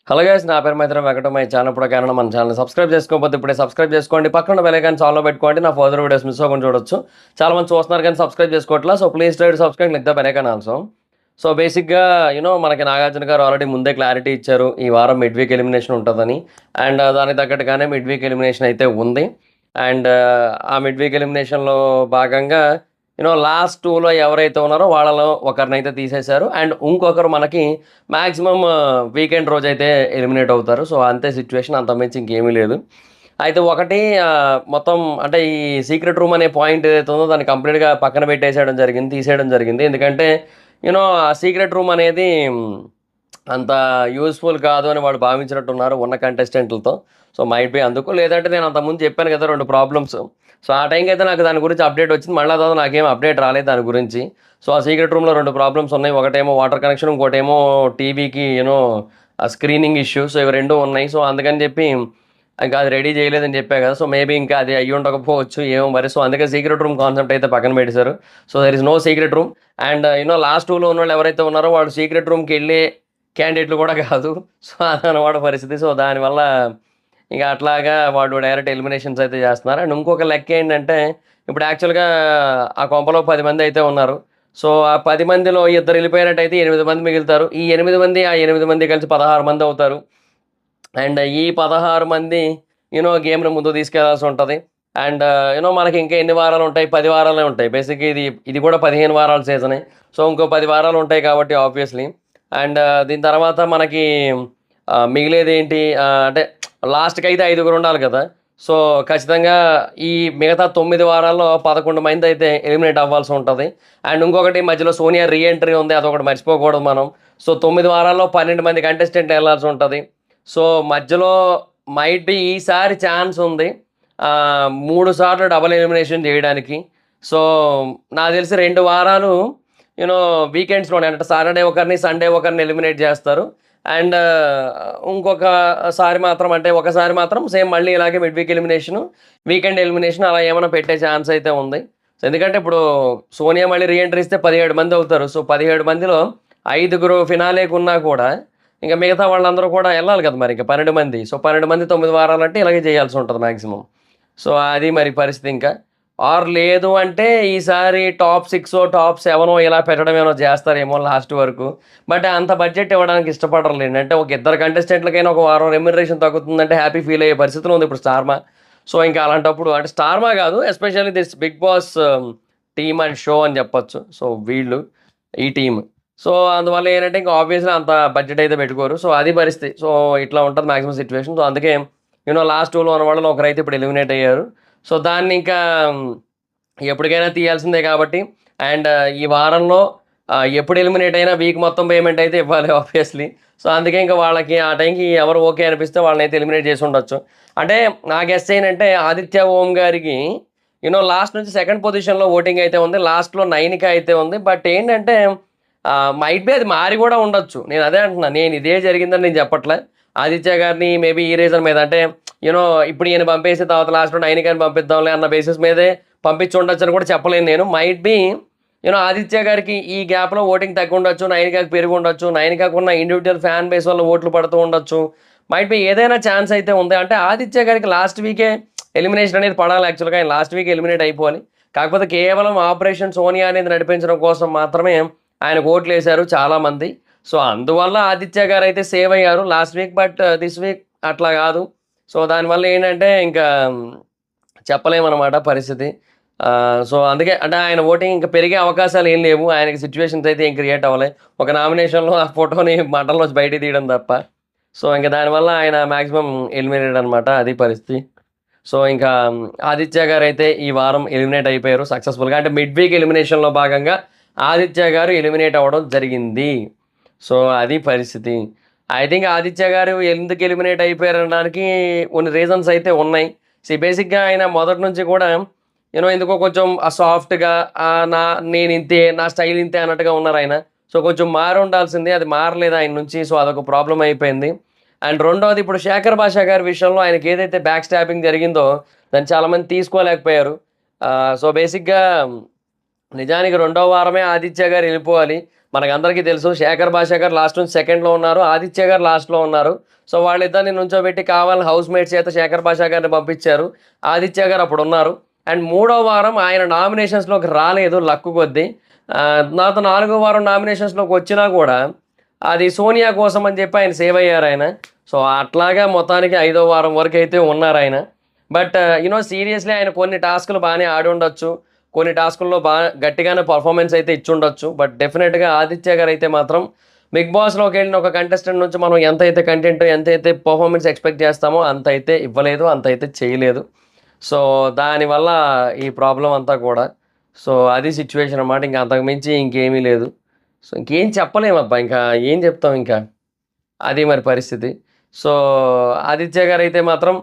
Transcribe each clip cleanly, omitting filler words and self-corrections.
Hello guys, నా పేరు మైత్రం Venkata. My channel ఇప్పుడు కారణం మన ఛానల్ సబ్స్క్రైబ్ చేసుకోకపోతే ఇప్పుడే సబ్స్క్రైబ్ చేసుకోండి. పక్కన బెల్ ఐకాన్ ఆన్లో పెట్టుకోండి. నా ఫర్దర్ వీడియోస్ మిస్ అవ్వకుండా చూడొచ్చు. చాలా మంది చూస్తున్నారు కానీ సబ్స్క్రైబ్ చేసుకోవట్లా. So please try to subscribe click the bell icon also. So బేసిక్గా మనకి నాగార్జున గారు ఆల్రెడీ ముందే క్లారిటీ ఇచ్చారు ఈ వారం మిడ్ వీక్ ఎలిమినేషన్ ఉంటుందని. అండ్ దానికి తగ్గట్టుగానే మిడ్ వీక్ ఎలిమినేషన్ అయితే ఉంది. అండ్ ఆ మిడ్ వీక్ ఎలిమినేషన్లో భాగంగా లాస్ట్ టూలో ఎవరైతే ఉన్నారో వాళ్ళలో ఒకరినైతే తీసేశారు. అండ్ ఇంకొకరు మనకి మ్యాక్సిమం వీకెండ్ రోజు అయితే ఎలిమినేట్ అవుతారు. సో అంతే సిచ్యువేషన్, అంతమించి ఇంకేమీ లేదు. అయితే ఒకటి మొత్తం అంటే ఈ సీక్రెట్ రూమ్ అనే పాయింట్ ఏదైతే ఉందో దాన్ని కంప్లీట్గా పక్కన పెట్టేసేయడం జరిగింది, తీసేయడం జరిగింది. ఎందుకంటే ఆ సీక్రెట్ రూమ్ అనేది అంత యూస్ఫుల్ కాదు అని వాళ్ళు భావించినట్టున్నారు ఉన్న కంటెస్టెంట్లతో. సో మైట్ బి అందుకు, లేదంటే నేను అంతకుముందు చెప్పాను కదా 2 ప్రాబ్లమ్స్. సో ఆ టైంకి అయితే నాకు దాని గురించి అప్డేట్ వచ్చింది. మళ్ళీ తర్వాత నాకేం అప్డేట్ రాలేదు దాని గురించి. సో ఆ సీక్రెట్ రూమ్లో 2 ప్రాబ్లమ్స్ ఉన్నాయి. ఒకటేమో వాటర్ కనెక్షన్, ఇంకోటేమో టీవీకి స్క్రీనింగ్ ఇష్యూ. సో ఇవి 2 ఉన్నాయి. సో అందుకని చెప్పి ఇంకా అది రెడీ చేయలేదని చెప్పా కదా. సో మేబీ ఇంకా అది అయ్యి ఉండకపోవచ్చు, ఏమో మరి. సో అందుకే సీక్రెట్ రూమ్ కాన్సెప్ట్ అయితే పక్కన పెట్టేశారు. So there is no secret room. And last 2లో ఉన్న వాళ్ళు ఎవరైతే ఉన్నారో వాళ్ళు సీక్రెట్ రూమ్కి వెళ్ళే క్యాండిడేట్లు కూడా కాదు. సో అదనమాట పరిస్థితి. సో దానివల్ల ఇంకా అట్లాగా వాడు డైరెక్ట్ ఎలిమినేషన్స్ అయితే చేస్తున్నారు. అండ్ ఇంకొక లెక్క ఏంటంటే ఇప్పుడు యాక్చువల్గా ఆ కొంపలో 10 మంది అయితే ఉన్నారు. సో ఆ 10 మందిలో ఇద్దరు వెళ్ళిపోయినట్టయితే 8 మంది మిగులుతారు. ఈ 8 మంది ఆ 8 మంది కలిసి 16 మంది అవుతారు. అండ్ ఈ 16 మంది గేమ్ని ముందు తీసుకెళ్లాల్సి ఉంటుంది. అండ్ మనకి ఇంకా ఎన్ని వారాలు ఉంటాయి? 10 వారాలే ఉంటాయి. బేసిక్గా ఇది కూడా 15 వారాల సీజనే. సో ఇంకో 10 వారాలు ఉంటాయి కాబట్టి ఆబ్వియస్లీ. అండ్ దీని తర్వాత మనకి మిగిలేది ఏంటి అంటే లాస్ట్కి అయితే 5గురు ఉండాలి కదా. సో ఖచ్చితంగా ఈ మిగతా 9 వారాల్లో 11 మంది అయితే ఎలిమినేట్ అవ్వాల్సి ఉంటుంది. అండ్ ఇంకొకటి మధ్యలో సోనియా రీఎంట్రీ ఉంది, అదొకటి మర్చిపోకూడదు మనం. సో 9 వారాల్లో 12 మంది కంటెస్టెంట్ వెళ్ళాల్సి ఉంటుంది. సో మధ్యలో మైట్ బి ఈసారి ఛాన్స్ ఉంది 3 సార్లు డబుల్ ఎలిమినేషన్ చేయడానికి. సో నాకు తెలిసి 2 వారాలు వీకెండ్స్లోనే, అంటే సాటర్డే ఒకరిని, సండే ఒకరిని ఎలిమినేట్ చేస్తారు. అండ్ ఇంకొకసారి మాత్రం, అంటే ఒకసారి మాత్రం సేమ్ మళ్ళీ ఇలాగే mid week elimination, weekend elimination అలా ఏమైనా పెట్టే ఛాన్స్ అయితే ఉంది. సో ఎందుకంటే ఇప్పుడు సోనియా మళ్ళీ రీఎంట్రీ ఇస్తే 17 మంది అవుతారు. సో 17 మందిలో 5గురు ఫినాలేకి ఉన్నా కూడా ఇంకా మిగతా వాళ్ళందరూ కూడా వెళ్ళాలి కదా మరి. ఇంకా 12 మంది. సో 12 మంది 9 వారాలంటే ఇలాగే చేయాల్సి ఉంటుంది మ్యాక్సిమం. సో అది మరి పరిస్థితి. ఇంకా లేదు అంటే ఈసారి టాప్ 6 టాప్ 7 ఇలా పెట్టడం ఏమైనా చేస్తారేమో లాస్ట్ వరకు. బట్ అంత బడ్జెట్ ఇవ్వడానికి ఇష్టపడరులేండి. అంటే ఒక ఇద్దరు కంటెస్టెంట్లకైనా ఒక వారం రెమ్యునరేషన్ తగ్గుతుందంటే హ్యాపీ ఫీల్ అయ్యే పరిస్థితిలో ఉంది ఇప్పుడు స్టార్మా. సో ఇంకా అలాంటప్పుడు అంటే స్టార్మా కాదు, especially this Bigg Boss team and show అని చెప్పొచ్చు. సో వీళ్ళు ఈ టీమ్. సో అందువల్ల ఏంటంటే ఇంకా ఆబ్వియస్లీ అంత బడ్జెట్ అయితే పెట్టుకోరు. సో అది పరిస్థితి. సో ఇట్లా ఉంటుంది మ్యాక్సిమం సిచ్యువేషన్. సో అందుకే లాస్ట్ 2లో ఉన్న వాళ్ళలో ఒకరైతే ఇప్పుడు ఎలిమినేట్ అయ్యారు. సో దాన్ని ఇంకా ఎప్పటికైనా తీయాల్సిందే కాబట్టి. అండ్ ఈ వారంలో ఎప్పుడు ఎలిమినేట్ అయినా వీక్ మొత్తం పేమెంట్ అయితే ఇవ్వాలి ఆబ్వియస్లీ. సో అందుకే ఇంకా వాళ్ళకి ఆ టైంకి ఎవరు ఓకే అనిపిస్తే వాళ్ళని అయితే ఎలిమినేట్ చేసి ఉండొచ్చు. అంటే నా గెస్ ఏంటంటే ఆదిత్య ఓం గారికి లాస్ట్ నుంచి సెకండ్ పొజిషన్లో ఓటింగ్ అయితే ఉంది. లాస్ట్లో 9కి అయితే ఉంది. బట్ ఏంటంటే మైట్ బి అది మారి కూడా ఉండొచ్చు. నేను అదే అంటున్నా, నేను ఇదే జరిగిందని నేను చెప్పట్లే. ఆదిత్య గారిని మేబీ ఈ రీజన్ మీద, అంటే ఇప్పుడు ఈయన పంపేసి తర్వాత లాస్ట్లో 9 కానీ పంపిద్దాంలే అన్న బేసిస్ మీదే పంపించి ఉండొచ్చు అని కూడా చెప్పలేను నేను. మైట్ బి ఆదిత్య గారికి ఈ గ్యాప్లో ఓటింగ్ తగ్గి ఉండొచ్చు, 9కి పెరిగి ఉండొచ్చు, 9కి ఉన్న ఇండివిజువల్ ఫ్యాన్ బేస్ వల్ల ఓట్లు పడుతూ ఉండొచ్చు. మైట్ బి ఏదైనా ఛాన్స్ అయితే ఉంది. అంటే ఆదిత్య గారికి లాస్ట్ వీకే ఎలిమినేషన్ అనేది పడాలి. యాక్చువల్గా ఆయన లాస్ట్ వీక్ ఎలిమినేట్ అయిపోవాలి. కాకపోతే కేవలం ఆపరేషన్ సోనియా అనేది నడిపించడం కోసం మాత్రమే ఆయన ఓట్లు వేశారు చాలామంది. సో అందువల్ల ఆదిత్య గారు అయితే సేవ్ అయ్యారు last week. But this week అట్లా కాదు. సో దానివల్ల ఏంటంటే ఇంకా చెప్పలేమన్నమాట పరిస్థితి. సో అందుకే అంటే ఆయన ఓటింగ్ ఇంకా పెరిగే అవకాశాలు ఏం లేవు. ఆయనకి సిచ్యువేషన్స్ అయితే ఏం క్రియేట్ అవ్వలే. ఒక నామినేషన్లో ఆ ఫోటోని మంటల్లోంచి బయటికి తీయడం తప్ప. సో ఇంకా దానివల్ల ఆయన మ్యాక్సిమం ఎలిమినేటెడ్ అనమాట. అది పరిస్థితి. సో ఇంకా ఆదిత్య గారు అయితే ఈ వారం ఎలిమినేట్ అయిపోయారు సక్సెస్ఫుల్గా. అంటే మిడ్ వీక్ ఎలిమినేషన్లో భాగంగా ఆదిత్య గారు ఎలిమినేట్ అవ్వడం జరిగింది. సో అది పరిస్థితి. ఐ థింక్ ఆదిత్య గారు ఎందుకు ఎలిమినేట్ అయిపోయారు అనడానికి కొన్ని రీజన్స్ అయితే ఉన్నాయి. బేసిక్గా ఆయన మొదటి నుంచి కూడా ఎందుకో కొంచెం సాఫ్ట్గా నేను ఇంతే, నా స్టైల్ ఇంతే అన్నట్టుగా ఉన్నారు ఆయన. సో కొంచెం మారి ఉండాల్సిందే, అది మారలేదు ఆయన నుంచి. సో అదొక ప్రాబ్లం అయిపోయింది. అండ్ రెండవది, ఇప్పుడు శేఖర్ భాషా గారి విషయంలో ఆయనకి ఏదైతే బ్యాక్ స్టాపింగ్ జరిగిందో దాన్ని చాలామంది తీసుకోలేకపోయారు. సో బేసిక్గా నిజానికి 2వ వారమే ఆదిత్య గారు వెళ్ళిపోవాలి. మనకందరికీ తెలుసు శేఖర్ భాషా గారు లాస్ట్ నుంచి సెకండ్లో ఉన్నారు, ఆదిత్య గారు లాస్ట్లో ఉన్నారు. సో వాళ్ళిద్దరిని నుంచోబెట్టి కావాలని హౌస్ మేట్స్ చేత శేఖర్ భాషా గారిని పంపించారు. ఆదిత్య గారు అప్పుడు ఉన్నారు. అండ్ 3వ వారం ఆయన నామినేషన్స్లోకి రాలేదు లక్కు కొద్దీ. నాతో 4వ వారం నామినేషన్స్లోకి వచ్చినా కూడా అది సోనియా కోసం అని చెప్పి ఆయన సేవ్ అయ్యారు ఆయన. సో అట్లాగా మొత్తానికి 5వ వారం వరకు అయితే ఉన్నారు ఆయన. బట్ సీరియస్లీ ఆయన కొన్ని టాస్కులు బాగానే ఆడి ఉండొచ్చు, కొన్ని టాస్కుల్లో బాగా గట్టిగానే పర్ఫార్మెన్స్ అయితే ఇచ్చి ఉండొచ్చు. బట్ డెఫినెట్గా ఆదిత్య గారు అయితే మాత్రం బిగ్ బాస్లోకి వెళ్ళిన ఒక కంటెస్టెంట్ నుంచి మనం ఎంతైతే కంటెంట్ ఎంతైతే పర్ఫార్మెన్స్ ఎక్స్పెక్ట్ చేస్తామో అంత అయితే ఇవ్వలేదు, అంత అయితే చేయలేదు. సో దానివల్ల ఈ ప్రాబ్లం అంతా కూడా. సో అది సిచ్యువేషన్ అన్నమాట. ఇంకా అంతకుమించి ఇంకేమీ లేదు. సో ఇంకేం చెప్పలేము అబ్బా, ఇంకా ఏం చెప్తాం ఇంకా, అది మరి పరిస్థితి. సో ఆదిత్య గారు అయితే మాత్రం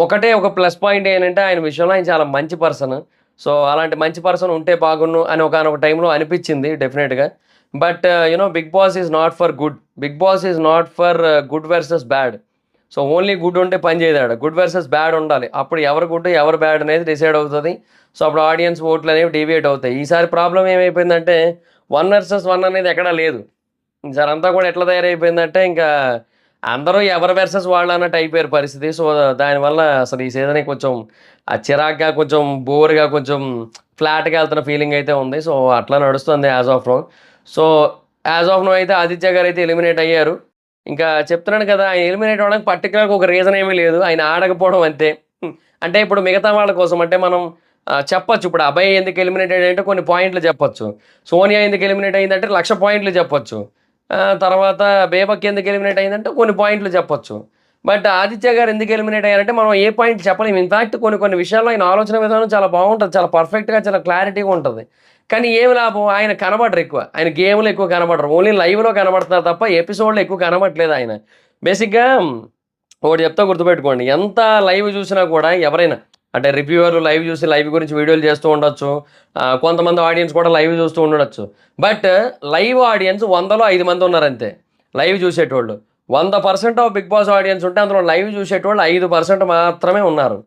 ఒకటే ఒక ప్లస్ పాయింట్ ఏంటంటే ఆయన విషయంలో ఆయన చాలా మంచి పర్సన్. సో అలాంటి మంచి పర్సన్ ఉంటే బాగున్ను అని ఒకనొక టైంలో అనిపించింది డెఫినెట్గా. But Bigg Boss is not for good. Bigg Boss is not for good versus bad. So only good ఉంటే పని చేయదాడు, గుడ్ వర్సెస్ బ్యాడ్ ఉండాలి. అప్పుడు ఎవరు గుడ్ ఎవరు బ్యాడ్ అనేది డిసైడ్ అవుతుంది. సో అప్పుడు ఆడియన్స్ ఓట్లు అనేవి డీవియేట్ అవుతాయి. ఈసారి ప్రాబ్లం ఏమైపోయిందంటే 1 వర్సెస్ 1 అనేది ఎక్కడా లేదు. ఈసారి అంతా కూడా ఎట్లా తయారైపోయిందంటే ఇంకా అందరూ ఎవరి వర్సెస్ వాళ్ళు అన్నట్టు అయిపోయారు పరిస్థితి. సో దానివల్ల అసలు ఈ సీజన్ కొంచెం చిరాగ్గా, కొంచెం బోర్గా, కొంచెం ఫ్లాట్గా వెళ్తున్న ఫీలింగ్ అయితే ఉంది. సో అట్లా నడుస్తుంది as of now. So as of now అయితే ఆదిత్య గారు అయితే ఎలిమినేట్ అయ్యారు. ఇంకా చెప్తున్నాను కదా, ఆయన ఎలిమినేట్ అవ్వడానికి పర్టికులర్గా ఒక రీజన్ ఏమీ లేదు, ఆయన ఆడకపోవడం అంతే. అంటే ఇప్పుడు మిగతా వాళ్ళ కోసం అంటే మనం చెప్పొచ్చు. ఇప్పుడు అభయ్ ఎందుకు ఎలిమినేట్ అయ్యాడంటే కొన్ని పాయింట్లు చెప్పొచ్చు, సోనియా ఎందుకు ఎలిమినేట్ అయిందంటే 1,00,000 పాయింట్లు చెప్పొచ్చు, తర్వాత బేబక్ ఎందుకు ఎలిమినేట్ అయిందంటే కొన్ని పాయింట్లు చెప్పొచ్చు. బట్ ఆదిత్య గారు ఎందుకు ఎలిమినేట్ అయ్యారంటే మనం ఏ పాయింట్ చెప్పలేము. ఇన్ఫాక్ట్ కొన్ని విషయాల్లో ఆయన ఆలోచన విధానం చాలా బాగుంటుంది, చాలా పర్ఫెక్ట్గా, చాలా క్లారిటీగా ఉంటుంది. కానీ ఏమి లాభం, ఆయన కనబడరు ఎక్కువ, ఆయన గేమ్లో ఎక్కువ కనబడరు, ఓన్లీ లైవ్లో కనబడుతున్నారు తప్ప ఎపిసోడ్లో ఎక్కువ కనబడట్లేదు ఆయన. బేసిక్గా ఒకటి చెప్తా గుర్తుపెట్టుకోండి, ఎంత లైవ్ చూసినా కూడా ఎవరైనా అంటే రివ్యూవర్లు లైవ్ చూసి లైవ్ గురించి వీడియోలు చేస్తూ ఉండొచ్చు, కొంతమంది ఆడియన్స్ కూడా లైవ్ చూస్తూ ఉండొచ్చు. బట్ లైవ్ ఆడియన్స్ 100లో 5 మంది ఉన్నారంతే లైవ్ చూసేటోళ్ళు. 100% ఆఫ్ బిగ్ బాస్ ఆడియన్స్ ఉంటే అందులో లైవ్ చూసేటోళ్ళు 5% మాత్రమే ఉన్నారు.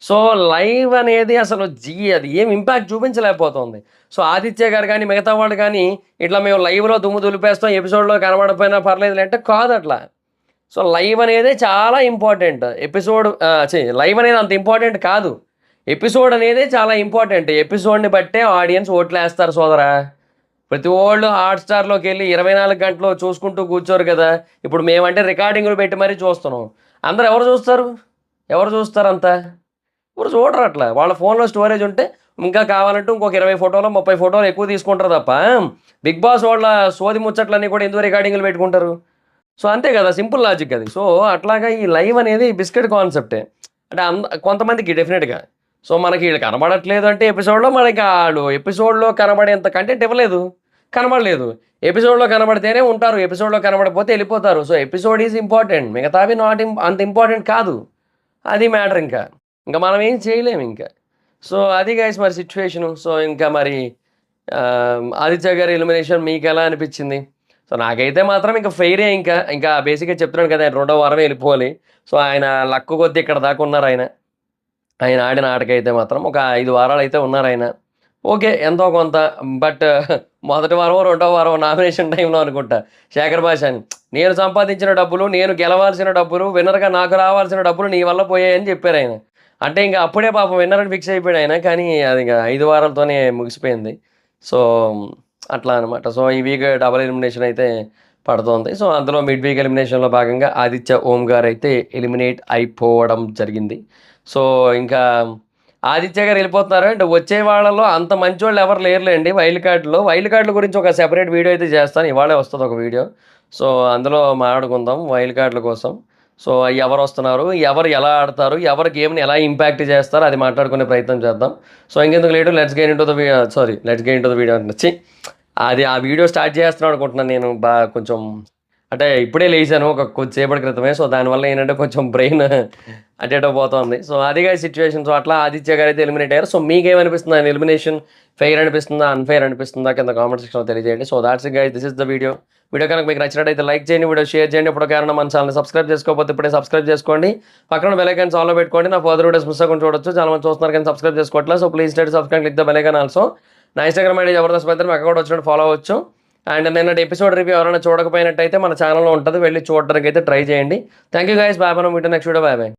సో లైవ్ అనేది అసలు అది ఏం ఇంపాక్ట్ చూపించలేకపోతుంది. సో ఆదిత్య గారు కానీ మిగతా వాళ్ళు కానీ ఇట్లా మేము లైవ్లో దుమ్ము దులిపేస్తాం, ఎపిసోడ్లో కనబడకపోయినా పర్లేదు అంటే కాదు అట్లా. సో లైవ్ అనేది చాలా ఇంపార్టెంట్. లైవ్ అనేది అంత ఇంపార్టెంట్ కాదు, ఎపిసోడ్ అనేది చాలా ఇంపార్టెంట్. ఎపిసోడ్ని బట్టే ఆడియన్స్ ఓట్లేస్తారు సోదరా. ప్రతి వాళ్ళు హాట్స్టార్లోకి వెళ్ళి 24 గంటలు చూసుకుంటూ కూర్చోరు కదా. ఇప్పుడు మేమంటే రికార్డింగ్లు పెట్టి మరీ చూస్తున్నాం. అందరు ఎవరు చూస్తారు అంతా? ఎవరు చూడరు అట్లా. వాళ్ళ ఫోన్లో స్టోరేజ్ ఉంటే ఇంకా కావాలంటే ఇంకొక 20 ఫోటోలు 30 ఫోటోలు ఎక్కువ తీసుకుంటారు తప్ప బిగ్ బాస్ వాళ్ళ సోది ముచ్చట్లన్నీ కూడా ఎందుకు రికార్డింగ్లు పెట్టుకుంటారు? సో అంతే కదా, సింపుల్ లాజిక్ అది. సో అట్లాగా ఈ లైవ్ అనేది బిస్కెట్ కాన్సెప్టే. అంటే కొంతమందికి డెఫినెట్గా. సో మనకి వీళ్ళు కనబడట్లేదు అంటే ఎపిసోడ్లో మనకి వాళ్ళు ఎపిసోడ్లో కనబడేంత కంటెంట్ ఇవ్వలేదు, కనబడలేదు. ఎపిసోడ్లో కనబడితేనే ఉంటారు, ఎపిసోడ్లో కనబడకపోతే వెళ్ళిపోతారు. సో ఎపిసోడ్ ఈజ్ ఇంపార్టెంట్, మిగతావి అంత ఇంపార్టెంట్ కాదు. అది మ్యాటర్. ఇంకా మనం ఏం చేయలేము ఇంకా. సో అది గైస్ మరి సిచ్యువేషను. సో ఇంకా మరి ఆదిత్య గారి ఎలిమినేషన్ మీకు ఎలా అనిపించింది? సో నాకైతే మాత్రం ఇంకా ఫెయిరే. ఇంకా బేసిక్గా చెప్తున్నాను కదా, ఆయన 2వ వారమే వెళ్ళిపోవాలి. సో ఆయన లక్కు కొద్ది ఇక్కడ దాకా ఉన్నారు. ఆయన ఆడిన ఆటకైతే మాత్రం ఒక 5 వారాలు అయితే ఉన్నారు ఆయన. ఓకే, ఎంతో కొంత. బట్ మొదటి వారం 2వ వారం నామినేషన్ టైంలో అనుకుంటా శేఖర్ భాషని, నేను సంపాదించిన డబ్బులు, నేను గెలవాల్సిన డబ్బులు, విన్నర్గా నాకు రావాల్సిన డబ్బులు నీ వల్ల పోయాయని చెప్పారు ఆయన. అంటే ఇంకా అప్పుడే పాపం విన్నర్ని ఫిక్స్ అయిపోయాడు ఆయన. కానీ అది ఇంకా 5 వారాలతోనే ముగిసిపోయింది. సో అట్లా అనమాట. సో ఈ వీక్ డబుల్ ఎలిమినేషన్ అయితే పడుతోంది. సో అందులో మిడ్ వీక్ ఎలిమినేషన్లో భాగంగా ఆదిత్య ఓం గారు అయితే ఎలిమినేట్ అయిపోవడం జరిగింది. సో ఇంకా ఆదిత్య గారు వెళ్ళిపోతున్నారు. అంటే వచ్చే వాళ్ళలో అంత మంచి వాళ్ళు ఎవరు లేరులేండి. వైల్డ్ కార్డుల గురించి ఒక సెపరేట్ వీడియో అయితే చేస్తాను, ఇవాళే వస్తుంది ఒక వీడియో. సో అందులో మాట్లాడుకుందాం వైల్డ్ కార్డుల కోసం. సో ఎవరు వస్తున్నారు, ఎవరు ఎలా ఆడతారు, ఎవరు గేమ్ని ఎలా ఇంపాక్ట్ చేస్తారు, అది మాట్లాడుకునే ప్రయత్నం చేద్దాం. సో ఇంకెందుకు late, let's get into the video వచ్చి అది ఆ వీడియో స్టార్ట్ చేస్తున్నాను అనుకుంటున్నాను నేను. కొంచెం అంటే ఇప్పుడే లేచాను ఒక కొద్దిసేపటి క్రితమే. సో దానివల్ల ఏంటంటే కొంచెం బ్రెయిన్ అటేటో పోతుంది. సో అదిగా సిచ్యువేషన్. సో అట్లా ఆదిత్య గారు అయితే ఎలిమినేట్ అయ్యారు. సో మీకేమనిపిస్తుంది, ఆయన ఎలిమినేషన్ ఫెయిర్ అనిపిస్తుందా, అన్ఫెయిర్ అనిపిస్తుందా కింద కామెంట్ సెక్షన్లో తెలియజేయండి. So that's it guys, this is the video కనుక మీకు నచ్చినట్టయితే లైక్ చేయండి, వీడియో షేర్ చేయండి. ఇప్పుడు కారణం మన ఛానల్ సబ్స్క్రైబ్ చేసుకోకపోతే ఇప్పుడే సబ్స్క్రైబ్ చేసుకోండి, పక్కన బెల్ ఐకాన్ ఆన్లో పెట్టుకోండి. నా ఫర్దర్ వీడియోస్ మిస్ అవ్వకుండా చూడొచ్చు. చాలా మంది చూస్తున్నారు కానీ సబ్స్క్రైబ్ చేసుకోవట్లేదు. So please subscribe, click the bell icon also. నా ఇన్స్టాగ్రామ్ ఐడి జబర్దస్త్ పెద్ద అక్కడ వచ్చినట్టు ఫాలో అవ్వచ్చు. అండ్ నిన్నటి ఎపిసోడ్ రివ్యూ ఎవరైనా చూడకపోయినట్టయితే మన ఛానల్లో ఉంటుంది, వెళ్ళి చూడడానికి అయితే ట్రై చేయండి. థ్యాంక్ యూ గైస్, బాయ్, మనం meet next video, bye bye.